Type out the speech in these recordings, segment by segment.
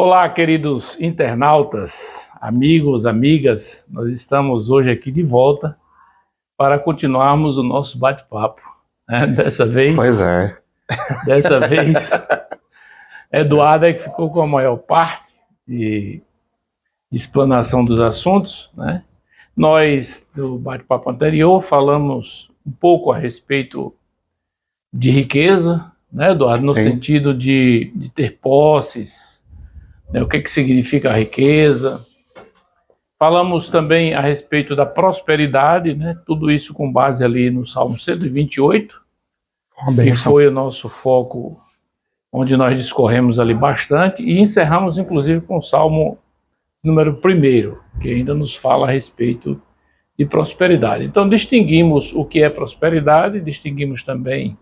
Olá, queridos internautas, amigos, amigas, nós estamos hoje aqui de volta para continuarmos o nosso bate-papo, né? Dessa vez, Eduardo é que ficou com a maior parte de explanação dos assuntos, né? Nós, do bate-papo anterior, falamos um pouco a respeito de riqueza, né, Eduardo, no sentido de ter posses, né, o que significa a riqueza. Falamos também a respeito da prosperidade, né, tudo isso com base ali no Salmo 128, que foi o nosso foco, onde nós discorremos ali bastante, e encerramos inclusive com o Salmo número 1, que ainda nos fala a respeito de prosperidade. Então distinguimos o que é prosperidade, distinguimos também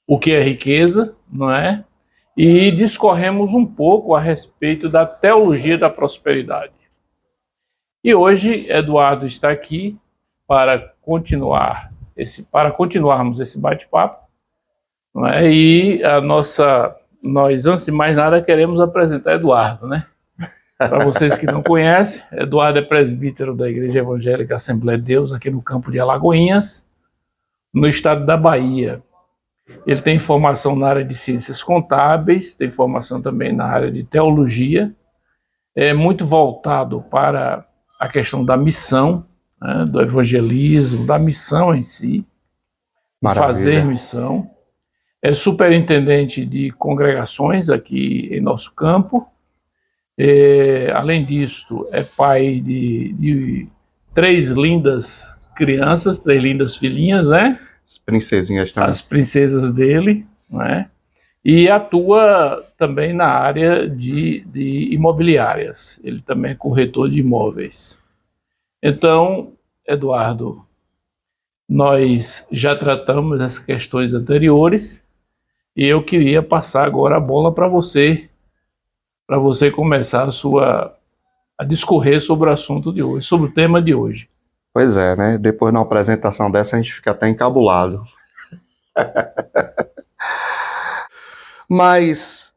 o que é riqueza, não é? E discorremos um pouco a respeito da teologia da prosperidade. E hoje Eduardo está aqui para continuarmos esse bate-papo, não é? E nós, antes de mais nada, queremos apresentar Eduardo, né? Para vocês que não conhecem, Eduardo é presbítero da Igreja Evangélica Assembleia de Deus, aqui no campo de Alagoinhas, no estado da Bahia. Ele tem formação na área de ciências contábeis, tem formação também na área de teologia, é muito voltado para a questão da missão, né, do evangelismo, da missão em si, de fazer missão. É superintendente de congregações aqui em nosso campo. Além disso, é pai de 3 lindas crianças, 3 lindas filhinhas, né? As princesinhas também. As princesas dele, né? E atua também na área de imobiliárias. Ele também é corretor de imóveis. Então, Eduardo, nós já tratamos essas questões anteriores e eu queria passar agora a bola para você começar a discorrer sobre o assunto de hoje, sobre o tema de hoje. Pois é, né? Depois de uma apresentação dessa a gente fica até encabulado. Mas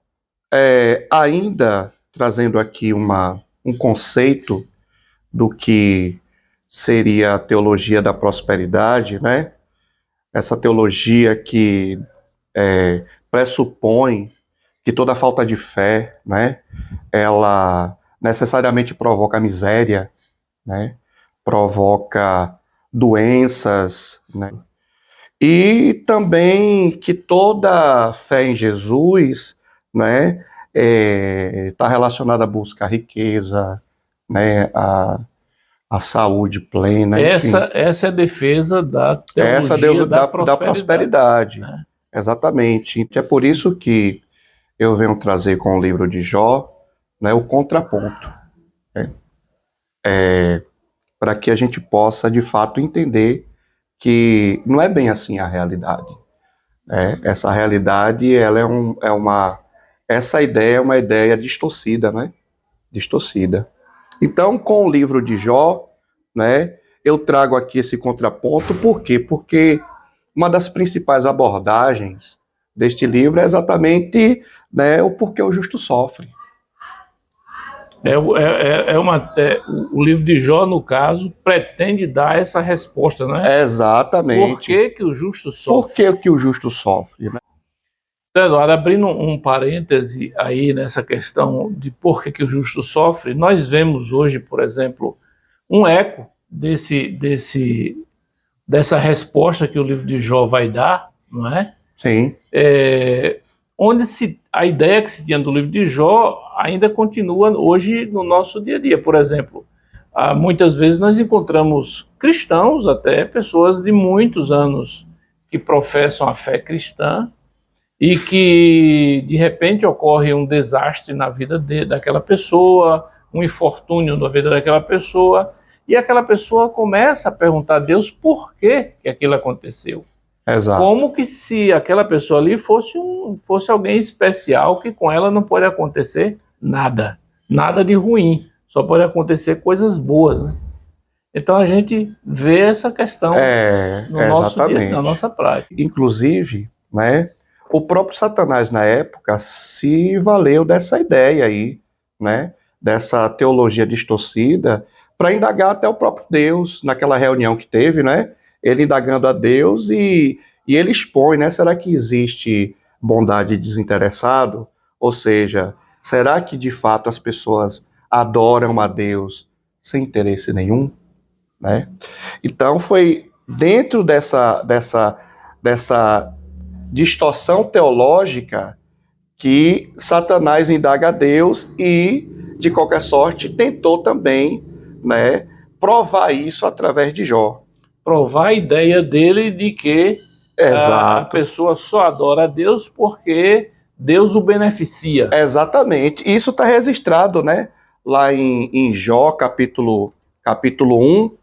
ainda trazendo aqui um conceito do que seria a teologia da prosperidade, né? Essa teologia que pressupõe que toda falta de fé, né, ela necessariamente provoca miséria, né, provoca doenças, né, e também que toda fé em Jesus, né, está relacionada à busca à riqueza, né, à saúde plena. Essa é a defesa da teologia da prosperidade. Né? Exatamente. É por isso que eu venho trazer com o livro de Jó, né, o contraponto, né, para que a gente possa, de fato, entender que não é bem assim a realidade. Né? Essa realidade, ela essa ideia é uma ideia distorcida, né? Distorcida. Então, com o livro de Jó, né, eu trago aqui esse contraponto, por quê? Porque uma das principais abordagens deste livro é exatamente, né, o porquê o justo sofre. O livro de Jó, no caso, pretende dar essa resposta, né? Exatamente. Por que o justo sofre? Por que o justo sofre, né? Então, Eduardo, abrindo um parêntese aí nessa questão de por que o justo sofre, nós vemos hoje, por exemplo, um eco dessa resposta que o livro de Jó vai dar, não é? Sim. Onde a ideia que se tinha do livro de Jó ainda continua hoje no nosso dia a dia. Por exemplo, muitas vezes nós encontramos cristãos, até pessoas de muitos anos que professam a fé cristã e que de repente ocorre um desastre na vida daquela pessoa, um infortúnio na vida daquela pessoa, e aquela pessoa começa a perguntar a Deus por que aquilo aconteceu. Exato. Como que se aquela pessoa ali fosse alguém especial, que com ela não pode acontecer nada de ruim, só pode acontecer coisas boas, né? Então a gente vê essa questão no nosso dia, na nossa prática. Inclusive, né, o próprio Satanás na época se valeu dessa ideia aí, né, dessa teologia distorcida, para indagar até o próprio Deus, naquela reunião que teve, né, ele indagando a Deus e ele expõe, né, será que existe bondade desinteressado? Ou seja, será que de fato as pessoas adoram a Deus sem interesse nenhum, né? Então foi dentro dessa distorção teológica que Satanás indaga a Deus e, de qualquer sorte, tentou também, né, provar isso através de Jó. Provar a ideia dele de que a Exato. pessoa só adora a Deus porque Deus o beneficia. Exatamente. Isso está registrado, né, lá em Jó, capítulo 1,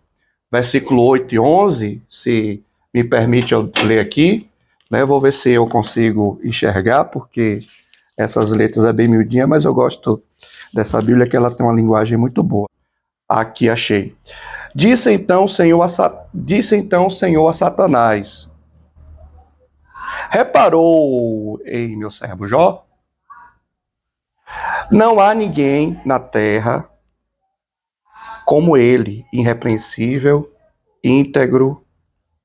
versículo 8 e 11, se me permite eu ler aqui, né, eu vou ver se eu consigo enxergar, porque essas letras é bem miudinha, mas eu gosto dessa Bíblia que ela tem uma linguagem muito boa. Aqui achei. Disse então o Senhor a Satanás: reparou em meu servo Jó? Não há ninguém na terra como ele, irrepreensível, íntegro,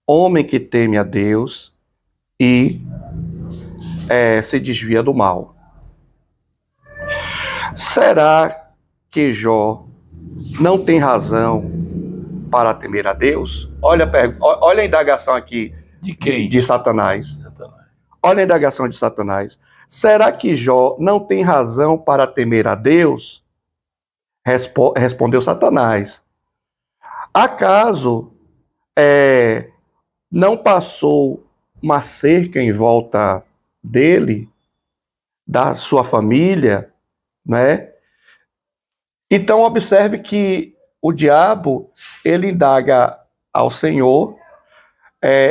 homem que teme a Deus e se desvia do mal. Será que Jó não tem razão para temer a Deus? Olha a indagação aqui De quem? de Satanás. Satanás. Olha a indagação de Satanás. Será que Jó não tem razão para temer a Deus? Respondeu Satanás. Acaso não passou uma cerca em volta dele, da sua família, né? Então observe que o diabo, ele indaga ao Senhor,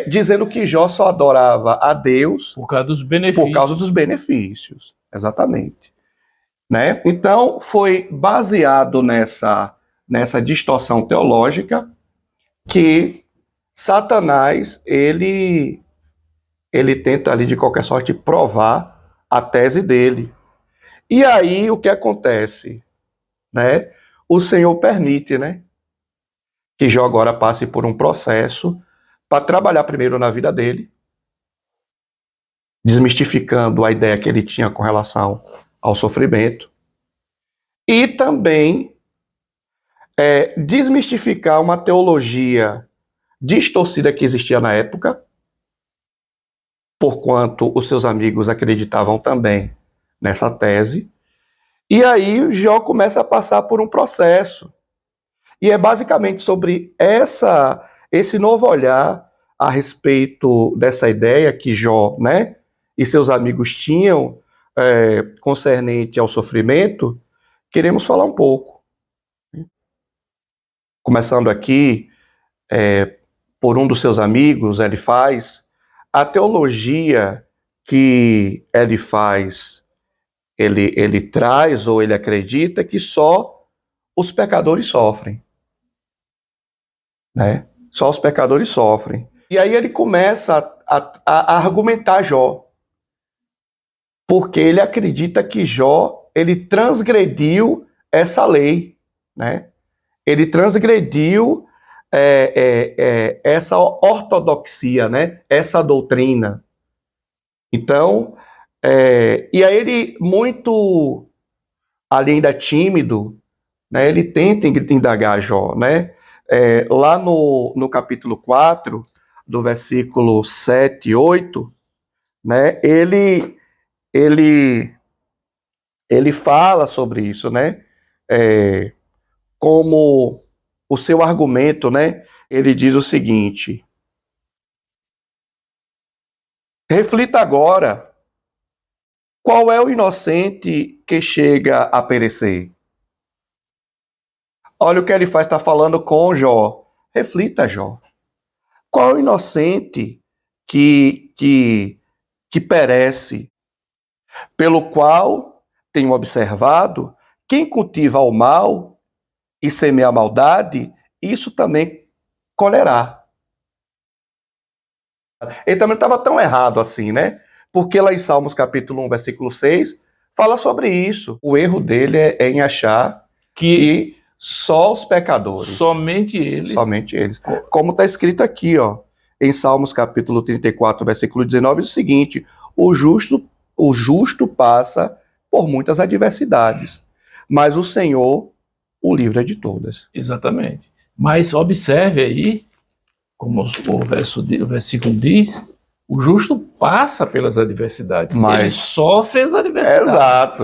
dizendo que Jó só adorava a Deus por causa dos benefícios. Por causa dos benefícios, exatamente. Né? Então foi baseado nessa distorção teológica que Satanás ele tenta ali de qualquer sorte provar a tese dele. E aí o que acontece? Né? O Senhor permite, né, que Jó agora passe por um processo para trabalhar primeiro na vida dele, desmistificando a ideia que ele tinha com relação ao sofrimento, e também desmistificar uma teologia distorcida que existia na época, porquanto os seus amigos acreditavam também nessa tese. E aí Jó começa a passar por um processo. E é basicamente sobre esse novo olhar a respeito dessa ideia que Jó, né, e seus amigos tinham concernente ao sofrimento, queremos falar um pouco. Começando aqui, por um dos seus amigos, Elifaz, a teologia que Elifaz ele traz ou ele acredita que só os pecadores sofrem, né? Só os pecadores sofrem. E aí ele começa a argumentar Jó, porque ele acredita que Jó ele transgrediu essa lei, né? Ele transgrediu essa ortodoxia, né? Essa doutrina. Então, e aí ele, muito ali ainda tímido, né, ele tenta indagar Jó, né? Lá no capítulo 4, do versículo 7 e 8, né, ele fala sobre isso, né? Como o seu argumento, né? Ele diz o seguinte: reflita agora, qual é o inocente que chega a perecer? Olha o que ele faz, está falando com Jó. Reflita, Jó. Qual é o inocente que perece? Pelo qual tenho observado, quem cultiva o mal e semeia a maldade, isso também colherá. Ele também não estava tão errado assim, né? Porque lá em Salmos capítulo 1, versículo 6, fala sobre isso. O erro dele é em achar que só os pecadores, somente eles, como está escrito aqui, ó, em Salmos capítulo 34, versículo 19, diz o seguinte: o justo passa por muitas adversidades, mas o Senhor o livra de todas. Exatamente. Mas observe aí, como o versículo diz, o justo passa pelas adversidades. Ele sofre as adversidades. Exato.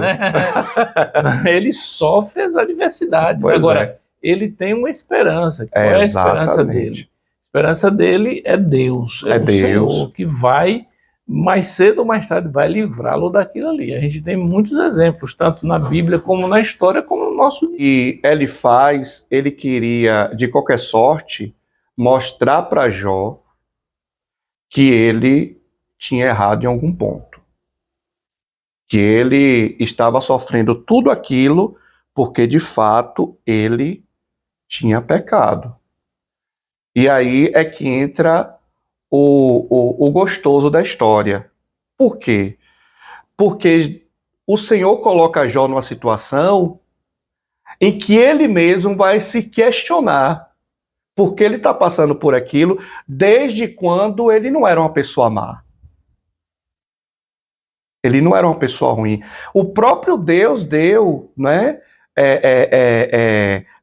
Ele sofre as adversidades. Pois Agora, ele tem uma esperança. Qual é a esperança dele? A esperança dele é Deus. É o Deus. Senhor que vai, mais cedo ou mais tarde, vai livrá-lo daquilo ali. A gente tem muitos exemplos, tanto na Bíblia como na história, como no nosso dia. E ele queria, de qualquer sorte, mostrar para Jó que ele tinha errado em algum ponto. Que ele estava sofrendo tudo aquilo porque, de fato, ele tinha pecado. E aí é que entra o gostoso da história. Por quê? Porque o Senhor coloca Jó numa situação em que ele mesmo vai se questionar porque ele está passando por aquilo desde quando ele não era uma pessoa má. Ele não era uma pessoa ruim. O próprio Deus deu, né,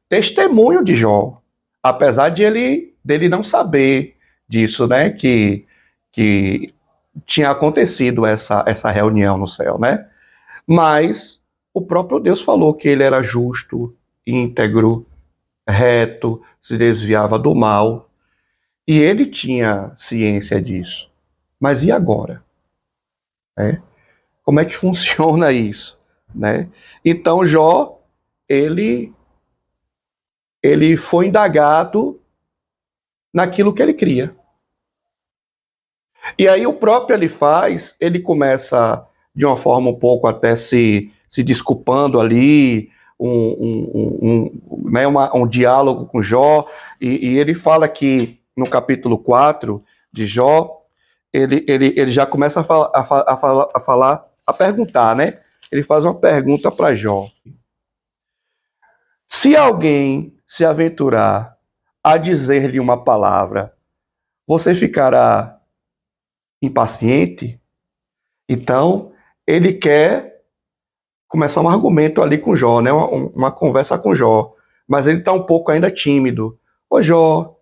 testemunho de Jó, apesar dele não saber disso, né, que tinha acontecido essa reunião no céu, né? Mas o próprio Deus falou que ele era justo, íntegro, reto, se desviava do mal, e ele tinha ciência disso. Mas e agora? Como é que funciona isso? Né? Então Jó, ele foi indagado naquilo que ele cria. E aí o próprio Elifaz, ele começa de uma forma um pouco até se desculpando ali, um diálogo com Jó, e ele fala que no capítulo 4 de Jó, ele já começa a perguntar, né? Ele faz uma pergunta para Jó. Se alguém se aventurar a dizer-lhe uma palavra, você ficará impaciente? Então, ele quer começar um argumento ali com Jó, né? Uma conversa com Jó. Mas ele está um pouco ainda tímido. Ô Jó,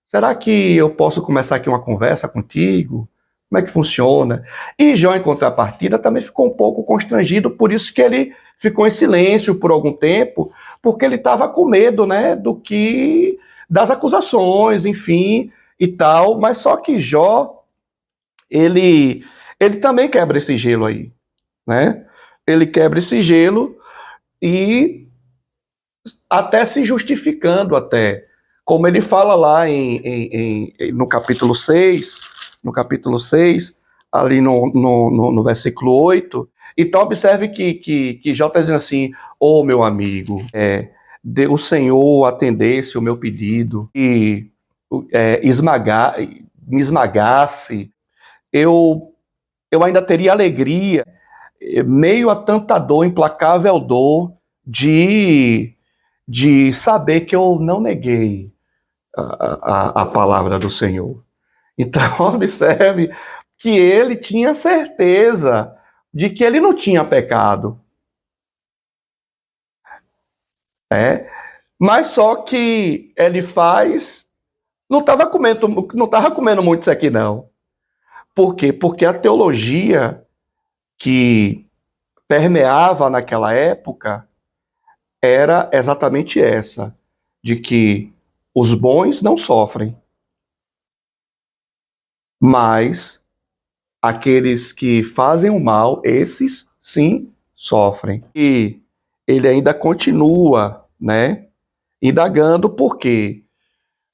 será que eu posso começar aqui uma conversa contigo? Como é que funciona? E Jó, em contrapartida, também ficou um pouco constrangido, por isso que ele ficou em silêncio por algum tempo, porque ele estava com medo, né, das acusações, enfim, e tal. Mas só que Jó, ele também quebra esse gelo aí, né? Ele quebra esse gelo e até se justificando até, como ele fala lá no capítulo 6, ali no versículo 8. Então observe que Jó está dizendo assim: ô meu amigo, o Senhor atendesse o meu pedido e me esmagasse, eu ainda teria alegria, meio a tanta dor, implacável dor, de saber que eu não neguei a palavra do Senhor. Então, observe que ele tinha certeza de que ele não tinha pecado. Mas só que Elifaz não estava comendo muito isso aqui, não. Por quê? Porque a teologia que permeava naquela época era exatamente essa, de que os bons não sofrem, mas aqueles que fazem o mal, esses sim sofrem. E ele ainda continua, né, indagando. Por quê?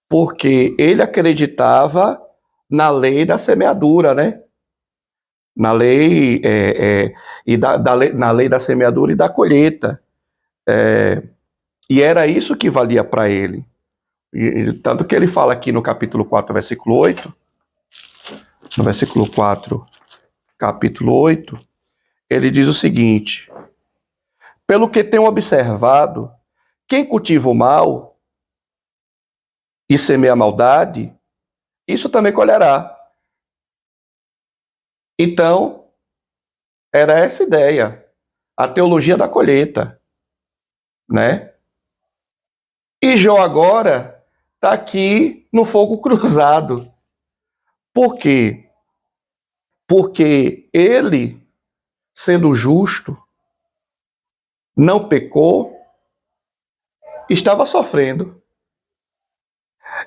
Porque ele acreditava na lei da semeadura, né? Na lei na lei da semeadura e da colheita. E era isso que valia para ele. Tanto que ele fala aqui no capítulo 4, versículo 8, no versículo 4, capítulo 8, ele diz o seguinte: Pelo que tenho observado, quem cultiva o mal e semeia a maldade, isso também colherá. Então, era essa ideia, a teologia da colheita, né? E Jó agora está aqui no fogo cruzado. Por quê? Porque ele, sendo justo, não pecou, estava sofrendo.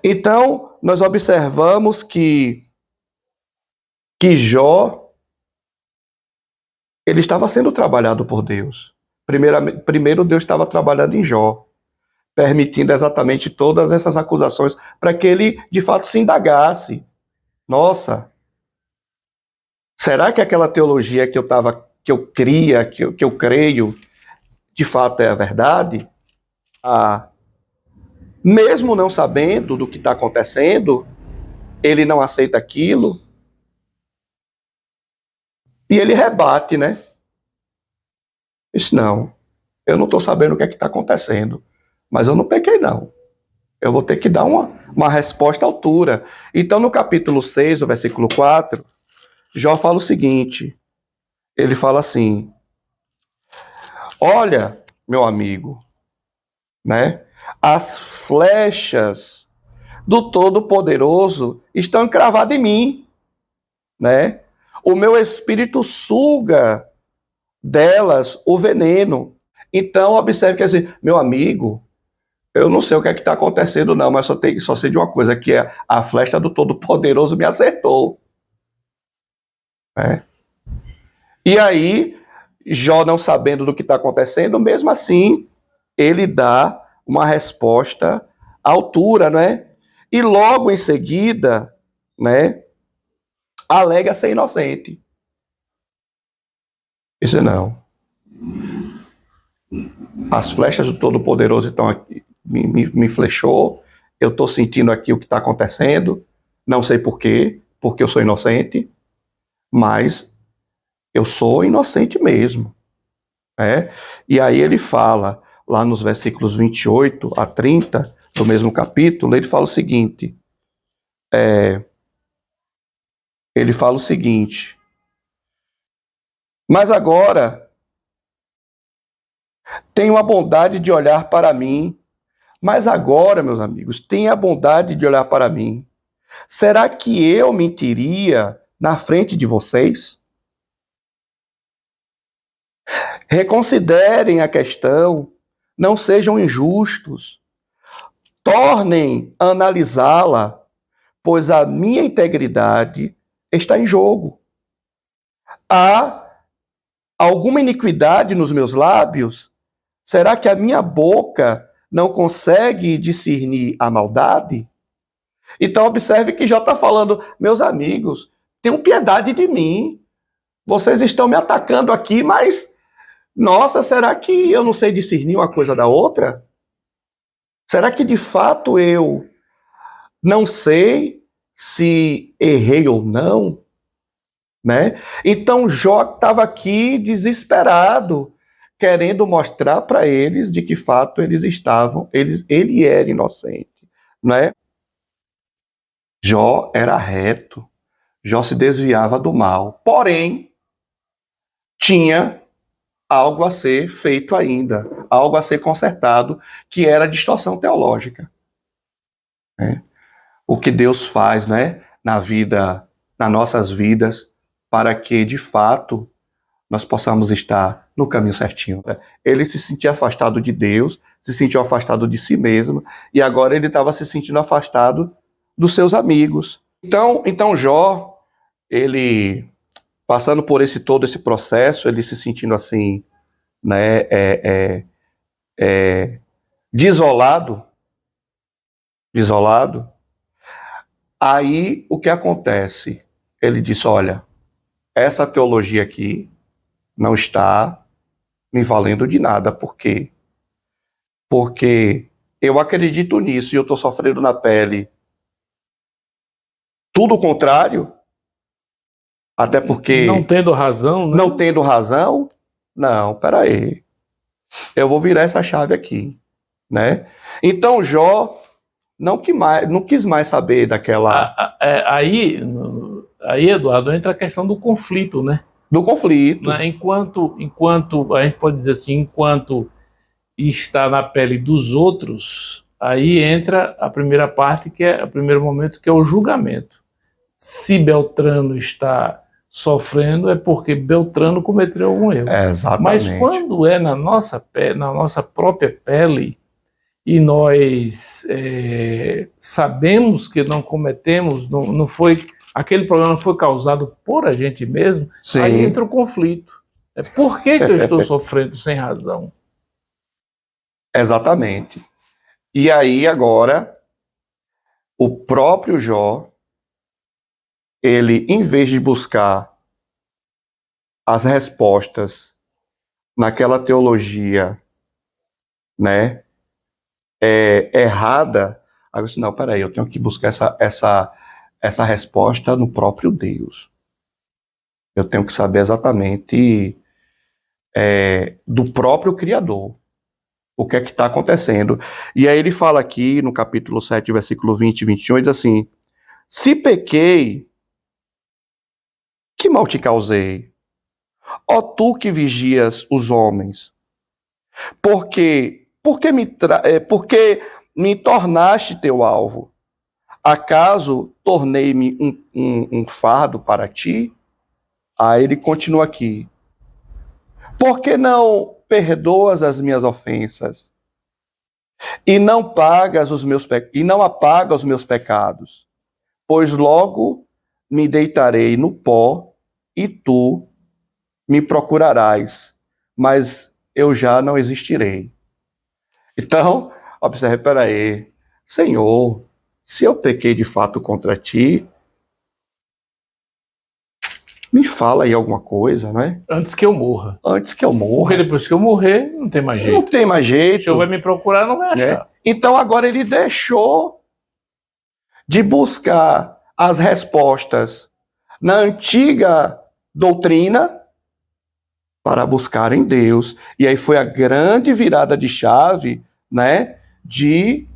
Então, nós observamos que Jó, ele estava sendo trabalhado por Deus. Primeiro Deus estava trabalhando em Jó, permitindo exatamente todas essas acusações para que ele, de fato, se indagasse. Nossa, será que aquela teologia que eu cria, que eu creio, de fato é a verdade? Ah, mesmo não sabendo do que está acontecendo, ele não aceita aquilo e ele rebate, né? Diz, não, eu não estou sabendo o que é que está acontecendo, mas eu não pequei, não. Eu vou ter que dar uma resposta à altura. Então, no capítulo 6, o versículo 4, Jó fala o seguinte, ele fala assim, olha, meu amigo, né? As flechas do Todo-Poderoso estão encravadas em mim, né? O meu espírito suga delas o veneno. Então, observe que assim, meu amigo, eu não sei o que é que está acontecendo, não, mas só sei de uma coisa, que é a flecha do Todo-Poderoso me acertou. Né? E aí, Jó, não sabendo do que está acontecendo, mesmo assim, ele dá uma resposta à altura, né? E logo em seguida, né, alega ser inocente. Disse, não. As flechas do Todo-Poderoso estão aqui, me flechou, eu estou sentindo aqui o que está acontecendo, não sei porquê, porque eu sou inocente, mas eu sou inocente mesmo. Né? E aí ele fala, lá nos versículos 28 a 30 do mesmo capítulo, ele fala o seguinte, mas agora tenho a bondade de olhar para mim, mas agora, meus amigos, tenha a bondade de olhar para mim. Será que eu mentiria na frente de vocês? Reconsiderem a questão, não sejam injustos, tornem a analisá-la, pois a minha integridade está em jogo. Há alguma iniquidade nos meus lábios? Será que a minha boca não consegue discernir a maldade? Então observe que já está falando, meus amigos, tenham piedade de mim. Vocês estão me atacando aqui, mas, nossa, será que eu não sei discernir uma coisa da outra? Será que de fato eu não sei se errei ou não? Né? Então Jó estava aqui desesperado, querendo mostrar para eles de que fato ele era inocente. Né? Jó era reto, Jó se desviava do mal, porém, tinha algo a ser feito ainda, algo a ser consertado, que era a distorção teológica. Né? O que Deus faz, né, na vida, nas nossas vidas, para que, de fato, nós possamos estar no caminho certinho. Né? Ele se sentia afastado de Deus, se sentiu afastado de si mesmo, e agora ele estava se sentindo afastado dos seus amigos. Então Jó, ele passando por todo esse processo, ele se sentindo assim, né, desolado, aí o que acontece? Ele disse, olha, essa teologia aqui não está me valendo de nada. Por quê? Porque eu acredito nisso e eu estou sofrendo na pele tudo o contrário, até porque... Não tendo razão, né? Não tendo razão? Não, peraí. Eu vou virar essa chave aqui, né? Então Jó não quis mais saber daquela Aí, Eduardo, entra a questão do conflito, né? do conflito. Né? Enquanto a gente pode dizer assim, enquanto está na pele dos outros, aí entra a primeira parte, que é o primeiro momento, que é o julgamento. Se Beltrano está sofrendo, é porque Beltrano cometeu algum erro. Exatamente. Mas quando é na nossa própria pele, e nós sabemos que não cometemos, não foi, aquele problema não foi causado por a gente mesmo, Sim. aí entra o conflito. Por que eu estou sofrendo sem razão? Exatamente. E aí agora, o próprio Jó, ele, em vez de buscar as respostas naquela teologia, né, errada, aí eu disse, não, peraí, eu tenho que buscar essa resposta no próprio Deus. Eu tenho que saber exatamente do próprio Criador o que é que está acontecendo. E aí ele fala aqui no capítulo 7, versículo 20 e 21, ele diz assim: se pequei, que mal te causei? Ó tu que vigias os homens, porque me tornaste teu alvo? Acaso tornei-me um fardo para ti? Aí ele continua aqui: por que não perdoas as minhas ofensas e não apagas os meus pecados? Pois logo me deitarei no pó e tu me procurarás, mas eu já não existirei. Então, observe, peraí, Senhor, se eu pequei de fato contra ti, me fala aí alguma coisa, né? Antes que eu morra. Antes que eu morra. Porque depois que eu morrer, não tem mais jeito. Não tem mais jeito. O senhor vai me procurar, não vai achar. Né? Então agora ele deixou de buscar as respostas na antiga doutrina para buscar em Deus. E aí foi a grande virada de chave, né, de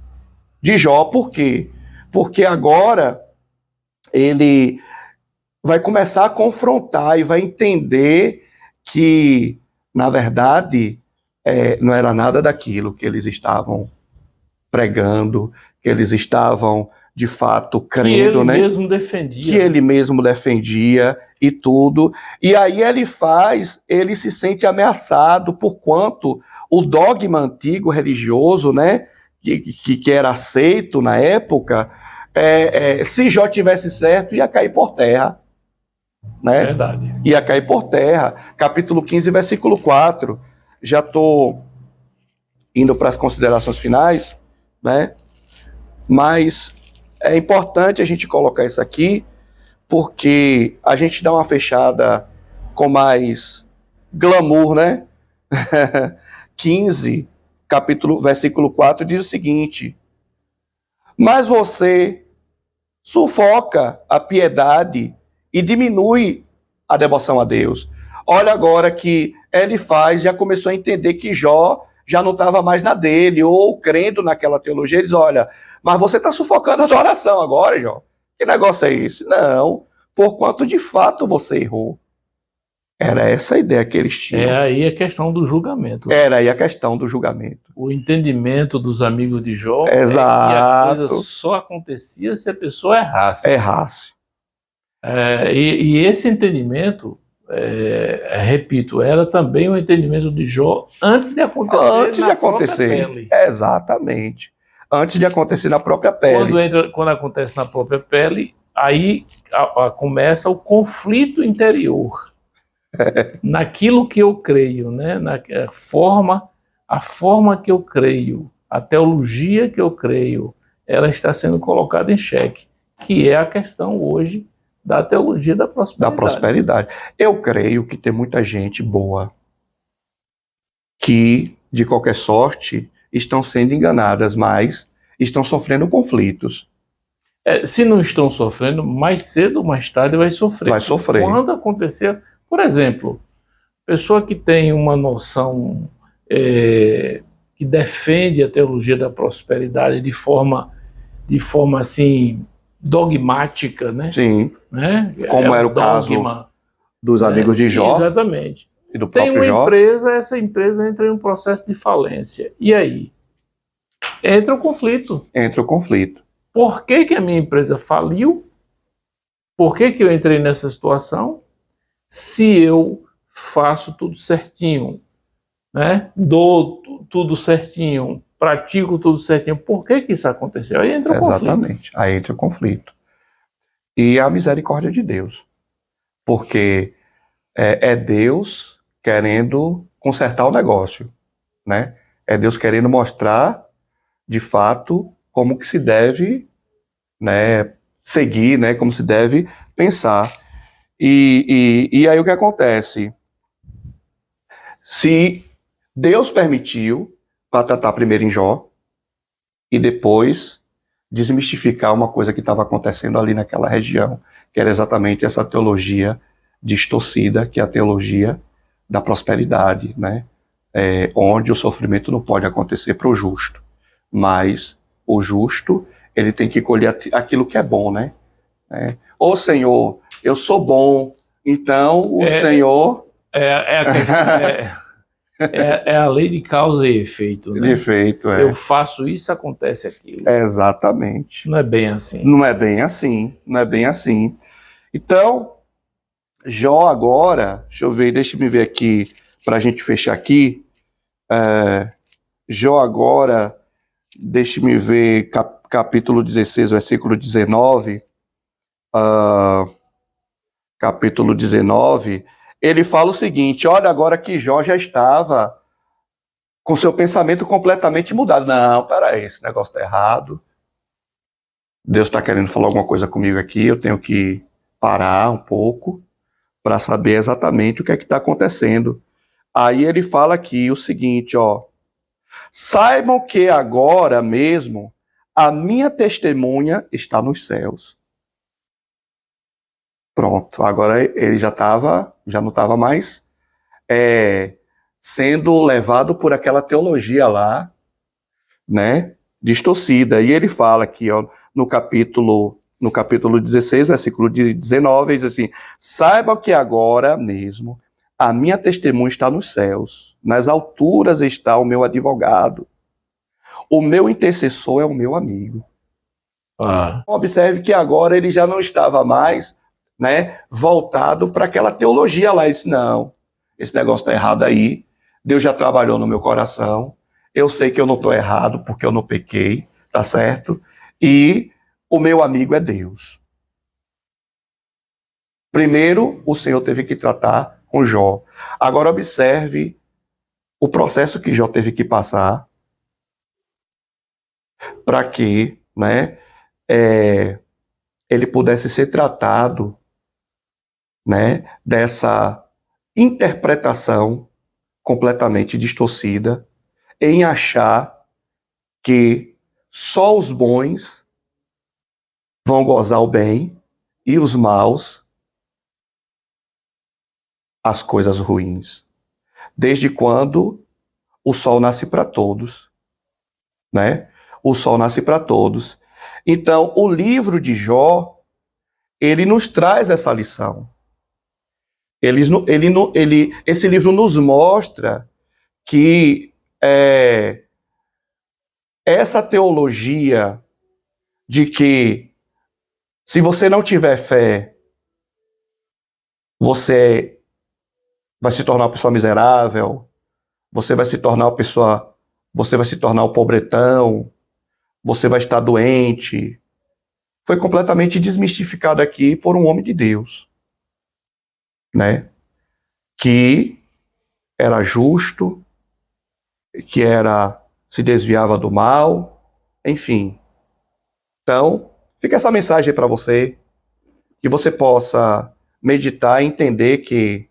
Jó. Por quê? Porque agora ele vai começar a confrontar e vai entender que, na verdade, não era nada daquilo que eles estavam pregando, que eles estavam, de fato, crendo, que ele né? mesmo defendia. Que ele mesmo defendia e tudo. E aí ele se sente ameaçado, porquanto o dogma antigo religioso, né, que era aceito na época, se Jó tivesse certo, ia cair por terra. Né? Verdade. Ia cair por terra. Capítulo 15, versículo 4. Já estou indo para as considerações finais, né? Mas é importante a gente colocar isso aqui, porque a gente dá uma fechada com mais glamour, né? 15, versículo 4 diz o seguinte: mas você sufoca a piedade e diminui a devoção a Deus. Olha agora que Elifaz já começou a entender que Jó já não estava mais na dele, ou crendo naquela teologia. Ele diz: olha, mas você está sufocando a tua oração agora, Jó. Que negócio é esse? Não, porquanto de fato você errou. Era essa a ideia que eles tinham. É aí a questão do julgamento. Era aí a questão do julgamento. O entendimento dos amigos de Jó. Exato. E a coisa só acontecia se a pessoa errasse. Errasse. E esse entendimento, repito, era também o entendimento de Jó antes de acontecer. Antes de acontecer. Exatamente. Antes de acontecer na própria pele. Quando acontece na própria pele, aí começa o conflito interior. Naquilo que eu creio, né? A forma que eu creio, a teologia que eu creio, ela está sendo colocada em xeque, que é a questão hoje da teologia da prosperidade. Da prosperidade. Eu creio que tem muita gente boa que, de qualquer sorte, estão sendo enganadas, mas estão sofrendo conflitos. Se não estão sofrendo, mais cedo ou mais tarde vai sofrer. Vai sofrer. Quando acontecer, por exemplo, pessoa que tem uma noção que defende a teologia da prosperidade de forma assim dogmática, né? Sim. Né? Como era um o caso dos amigos de Jó. Exatamente. E do Tem próprio uma Jó. empresa, essa empresa entra em um processo de falência. E aí? Entra o conflito. Entra o conflito. Por que que a minha empresa faliu? Por que que eu entrei nessa situação? Se eu faço tudo certinho, né? Dou tudo certinho, pratico tudo certinho, por que que isso aconteceu? Aí entra o conflito. Exatamente. Aí entra o conflito. E a misericórdia de Deus. Porque é Deus querendo consertar o negócio, né? É Deus querendo mostrar, de fato, como que se deve, né, seguir, né, como se deve pensar. E aí o que acontece? Se Deus permitiu, para tratar primeiro em Jó, e depois desmistificar uma coisa que estava acontecendo ali naquela região, que era exatamente essa teologia distorcida, que é a teologia da prosperidade, né? Onde o sofrimento não pode acontecer para o justo, mas o justo ele tem que colher aquilo que é bom, né? Ô Senhor, eu sou bom, então o Senhor... A questão, é a lei de causa e efeito, né? Efeito, Eu faço isso, acontece aquilo. Exatamente. Não é bem assim. Não é bem assim, não é bem assim. Então, Jó agora, deixa eu ver aqui, para a gente fechar aqui. Jó agora, deixa-me ver, capítulo 16, versículo 19. Capítulo 19, ele fala o seguinte: olha, agora que Jó já estava com seu pensamento completamente mudado. Não, peraí, esse negócio está errado. Deus está querendo falar alguma coisa comigo aqui, eu tenho que parar um pouco para saber exatamente o que é que está acontecendo. Aí ele fala aqui o seguinte, ó: saibam que agora mesmo a minha testemunha está nos céus. Pronto, agora ele já não estava mais sendo levado por aquela teologia lá, né, distorcida. E ele fala aqui, ó, no capítulo 16, versículo 19, ele diz assim: saibam que agora mesmo a minha testemunha está nos céus, nas alturas está o meu advogado, o meu intercessor é o meu amigo. Observe que agora ele já não estava mais, né, voltado para aquela teologia lá. Ele disse: não, esse negócio está errado aí, Deus já trabalhou no meu coração, eu sei que eu não estou errado porque eu não pequei, tá certo? E o meu amigo é Deus. Primeiro, o Senhor teve que tratar com Jó. Agora observe o processo que Jó teve que passar para que, né, ele pudesse ser tratado, né, dessa interpretação completamente distorcida em achar que só os bons vão gozar o bem e os maus as coisas ruins. Desde quando o sol nasce para todos, né? O sol nasce para todos. Então, o livro de Jó, ele nos traz essa lição. Esse livro nos mostra que essa teologia de que se você não tiver fé, você vai se tornar uma pessoa miserável, você vai se tornar um pobretão, você vai estar doente. Foi completamente desmistificado aqui por um homem de Deus, né? Que era justo, que se desviava do mal, enfim. Então, fica essa mensagem para você, que você possa meditar e entender que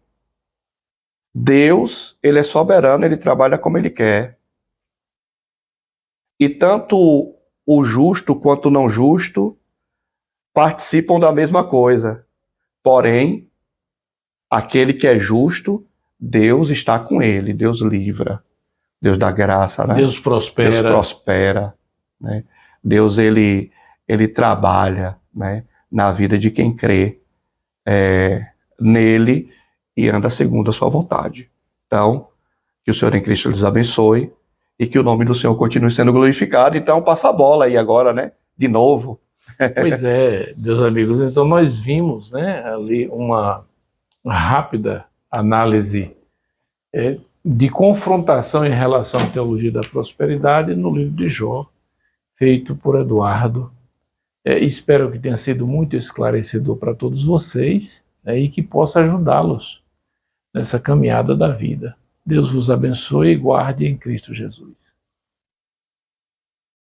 Deus, ele é soberano, ele trabalha como ele quer. E tanto o justo quanto o não justo participam da mesma coisa. Porém, aquele que é justo, Deus está com ele, Deus livra. Deus dá graça, né? Deus prospera. Deus prospera, né? Deus, ele trabalha, né, na vida de quem crê nele e anda segundo a sua vontade. Então, que o Senhor em Cristo lhes abençoe e que o nome do Senhor continue sendo glorificado. Então, passa a bola aí agora, né? De novo. Pois é, meus amigos, então nós vimos, né, ali uma rápida análise de confrontação em relação à teologia da prosperidade no livro de Jó, feito por Eduardo. Espero que tenha sido muito esclarecedor para todos vocês, e que possa ajudá-los nessa caminhada da vida. Deus vos abençoe e guarde em Cristo Jesus.